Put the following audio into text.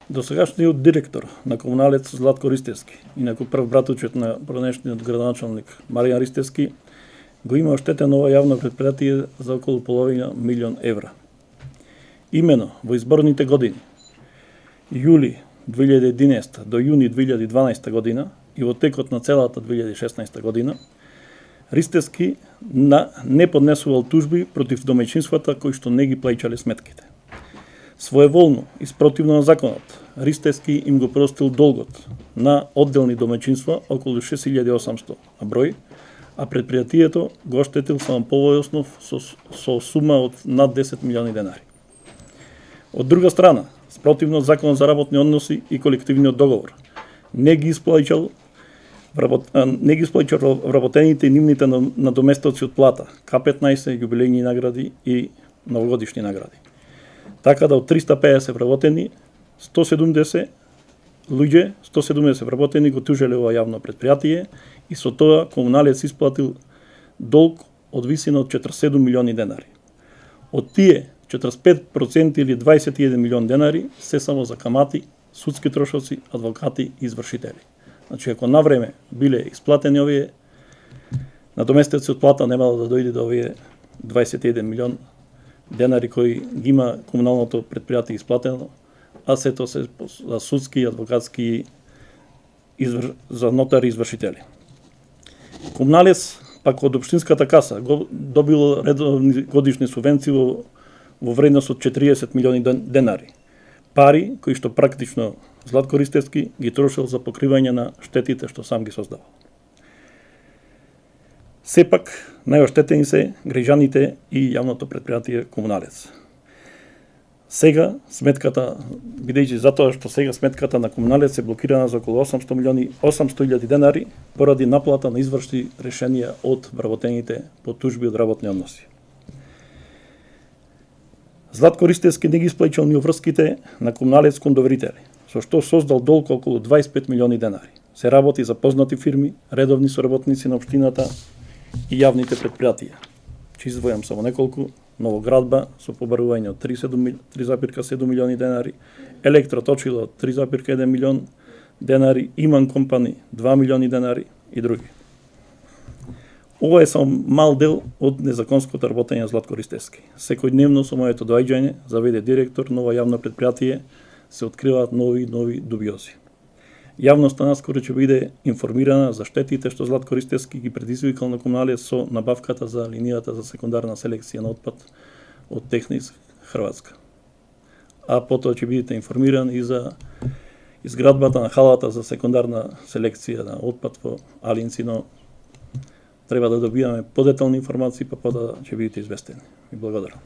Досегашниот директор на Комуналец Златко Ристевски, инаку прв братучет на пронешниот градоначалник Маријан Ристевски, го има оштетено ова јавно предпријатие за околу половина милион евра. Имено во изборните години, јули 2011 до јуни 2012 година и во текот на целата 2016 година, Ристевски не поднесувал тужби против домаќинствата кои што не ги плаќале сметките. Своеволно и спротивно на законот, Ристевски им го простил долгот на одделни домаќинства, околу 6800 на број, а предпријатието го оштетил само повојоснов со сума од над 10 милиони денари. Од друга страна, спротивно законот за работни односи и колективниот договор, не ги исплаќал вработените и нивните надоместоци од плата, К15, јубилејни награди и новогодишни награди. Така да од 350 вработени, 170 луѓе, 170 вработени го тужеле ова јавно предпријатие и со тоа Комуналец исплатил долг од висина од 47 милиони денари. Од тие 45% или 21 милион денари се само за камати, судски трошоци, адвокати и извршители. Значи, ако навреме биле исплатени овие надоместеци од плата, немало да дојде до овие 21 милион денари кои ги има комуналното предпријатие исплатено, а сето се за судски и адвокатски за нотари извршители. Комуналец пак од општинската каса го добил редовни годишни субвенции во вредност од 40 милиони денари. Пари кои што практично Златко Ристевски ги трошил за покривање на штетите што сам ги создавал. Сепак, најоштетени се граѓаните и јавното предпријатие Комуналец. Сега сметката, бидејќи затоа што сега сметката на Комуналец е блокирана за околу 800.000 денари поради наплата на извршни решенија од вработените по тужби од работни односи. Златко Ристевски не ги исплаќал ни врските на Комуналец кон доверители, со што создал долг околу 25 милиони денари. Се работи за познати фирми, редовни соработници на општината и јавните предпријатија. Че издвојам само неколку: Новоградба со побарување од 3,7 милиони денари, Електроточила од 3,1 милион денари, Иман Компани 2 милиони денари и други. Ова е само мал дел од незаконското работење на Златко Ристевски. Секојдневно со моето доаѓање за ВД директор на ова јавно предпријатие се откриваат нови дубиози. Јавноста наскоро ќе биде информирана за штетите што Златко Ристевски ги предизвикал на Комуналец со набавката за линијата за секундарна селекција на отпад од Технис Хрватска. А потоа ќе бидете информирани и за изградбата на халата за секундарна селекција на отпад во Алинци, но треба да добиваме подетални информации, па потоа ќе бидете известени. И благодарам.